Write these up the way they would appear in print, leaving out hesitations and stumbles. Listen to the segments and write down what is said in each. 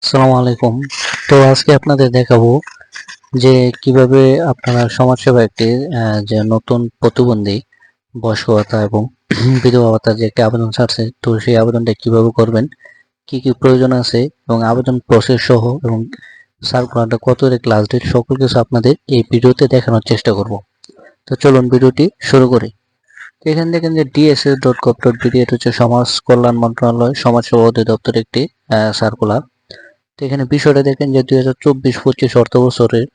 আসসালামু আলাইকুম। তো আজকে আপনাদের দেখাবো যে কিভাবে আপনারা সমাজসেবা একটি যে নতুন প্রতিবন্ধী বয়স্ক ভাতা এবং বিধবা ভাতার যে একটি আবেদন ছাড়ছে, তো সেই আবেদনটা কিভাবে করবেন, কি কি প্রয়োজন আছে এবং আবেদন প্রসেস সহ এবং সার্কুলারটা কত তারিখ লাস্ট ডেট, সকল কিছু আপনাদের এই ভিডিওতে দেখানোর চেষ্টা করব। তো চলুন ভিডিওটি শুরু করি। তো এখানে দেখেন যে dss.gov.bd, এটা হচ্ছে সমাজ কল্যাণ মন্ত্রণালয় সমাজসেবা অধিদপ্তর একটি সার্কুলার। তো এখানে বিষয়টা দেখেন যে 2024-25 অর্থ বছরের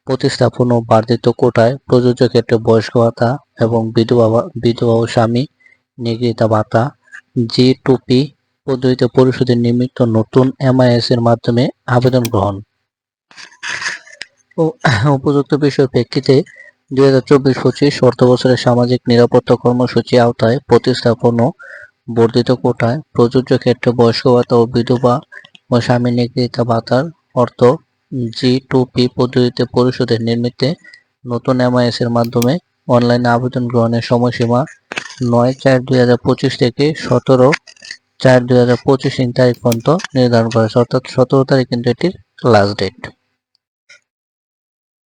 প্রতিস্থাপন ও বর্ধিত কোটায় প্রযোজ্য ক্ষেত্রে বয়স্ক ভাতা এবং বিধবা ও স্বামী নিগৃহীতা ভাতা G2P পদ্ধতিতে পরিশোধের নিমিত্ত নতুন MIS এর মাধ্যমে আবেদন গ্রহণ ও উপযুক্ত বিষয়ের প্রেক্ষিতে 2024-25 অর্থ বছরের সামাজিক নিরাপত্তা কর্মসূচি আওতায় প্রতিস্থাপন ও বর্ধিত কোটায় প্রযোজ্য ক্ষেত্রে বয়স্ক ভাতা ও বিধবা ও স্বামী নিগৃহীতা ভাতার অর্থ G2P পদ্ধতিতে পরিশোধের নিমিত্তে নতুন MIS এর মাধ্যমে অনলাইনে আবেদন গ্রহণের সময়সীমা 9/4/2025 থেকে 17/4/2025 তারিখ পর্যন্ত নির্ধারণ করা হয়েছে, অর্থাৎ 17 তারিখ কিন্তু এটির লাস্ট ডেট।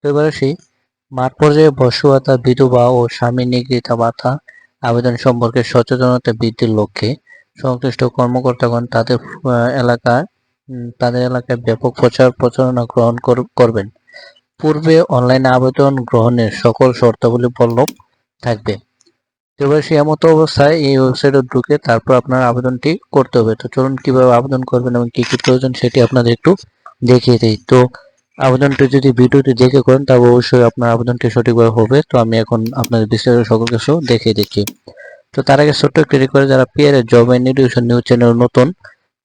এবার আসি মাঠ পর্যায়ে বয়স্ক ভাতা, বিধবা ও স্বামী নিগৃহীতা ভাতা আবেদন সম্পর্কে সচেতনতা বৃদ্ধির লক্ষ্যে সংশ্লিষ্ট কর্মকর্তাগণ তাদের এলাকায় ব্যাপক প্রচার প্রচারণা গ্রহণ করবেন। পূর্বে অনলাইনে আবেদন গ্রহণের সকল শর্তাবলী বলবৎ থাকবে। এবার সেই মতো অবস্থায় এই ওয়েবসাইটে ঢুকে তারপর আপনার আবেদনটি করতে হবে। তো চলুন কিভাবে আবেদন করবেন এবং কি কি প্রয়োজন সেটি আপনাদের একটু দেখিয়ে দিই। তো আবেদনটি যদি ভিডিওটি দেখে করেন তবে অবশ্যই আপনার আবেদনটি সঠিকভাবে হবে। তো আমি এখন আপনাদের বিস্তারিত সকল কিছু দেখিয়ে দিচ্ছি। তো তার আগে ছোট্ট একটি রিকোয়েস্ট, যারা PRS job and education news channel নতুন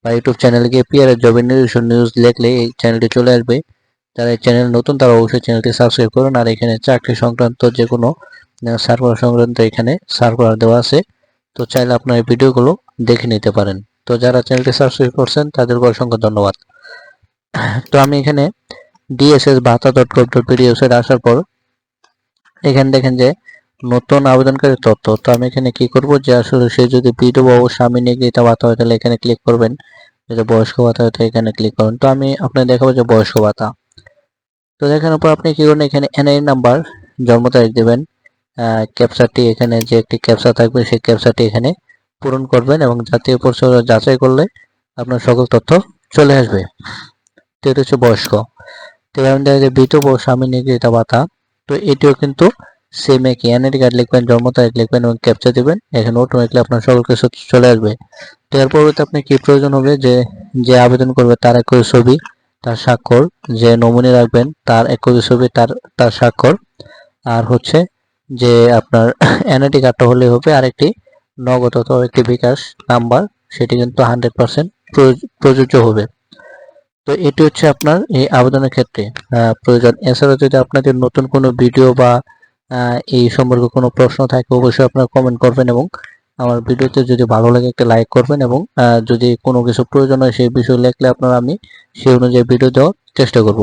বা ইউটিউব চ্যানেলে গিয়ে PRS job and education news লিখলে এই চ্যানেলটি চলে আসবে। যারা এই চ্যানেল নতুন তারা অবশ্যই চ্যানেলটি সাবস্ক্রাইব করুন। আর এখানে চাকরি সংক্রান্ত যে কোনো সার্কুলার সংক্রান্ত এখানে সার্কুলার দেওয়া আছে, তো চাইলে আপনার এই ভিডিওগুলো দেখে নিতে পারেন। তো যারা চ্যানেলটি সাবস্ক্রাইব করছেন তাদেরকে অসংখ্য ধন্যবাদ। তো আমি এখানে dss.bhata.gov.bd ওয়েবসাইটে আসার পর এখানে দেখেন যে নতুন আবেদনকারী তথ্য। তো আমি এখানে কি করব, যে আসলে সে যদি বিধবা ও স্বামী নিগৃহীতা ভাতা হয় তাহলে এখানে ক্লিক করবেন, যদি বয়স্ক ভাতা হয় তো এখানে ক্লিক করবেন। তো আমি আপনাদের দেখাবো যে বয়স্ক ভাতা। তো দেখানোর পর আপনি কি করবেন, এখানে এনআই নাম্বার, জন্ম তারিখ দেবেন, ক্যাপচাটি এখানে যে একটি ক্যাপচা থাকবে সেই ক্যাপচাটি এখানে পূরণ করবেন এবং জাতীয় পরিচয় যাচাই করলে আপনার সকল তথ্য চলে আসবে। তো এটা হচ্ছে বয়স্ক। তো আমি দেখা যায় বিধবা ও স্বামী নিগৃহীতা ভাতা, তো এটিও কিন্তু সেম একই, এনআইডি কার্ড লিখবেন, জন্ম তারিখ লিখবেন এবং ক্যাপচা দিবেন, এখানে অটোমেটিকলি আপনার সকল কিছু চলে আসবে। তো এর পরবর্তী আপনি কি প্রয়োজন হবে, যে যে আবেদন করবে তার এক কপি ছবি, তার স্বাক্ষর, যে নমিনি রাখবেন তার এক কপি ছবি, তার স্বাক্ষর, আর হচ্ছে যে আপনার এনআইডি কার্ডটা হলে হবে, আরেকটি নগদ অথবা একটি বিকাশ নাম্বার, সেটি কিন্তু 100% প্রযোজ্য হবে। তো এটি হচ্ছে আপনার এই আবেদনের ক্ষেত্রে প্রয়োজন। এছাড়া যদি আপনাদের নতুন কোনো ভিডিও বা এই সম্পর্কে কোনো প্রশ্ন থাকে অবশ্যই আপনারা কমেন্ট করবেন এবং আমার ভিডিওতে যদি ভালো লাগে একটা লাইক করবেন এবং যদি কোনো কিছু প্রয়োজন হয় সেই বিষয় লিখলে আমি সেই অনুযায়ী ভিডিও দেওয়ার চেষ্টা করব।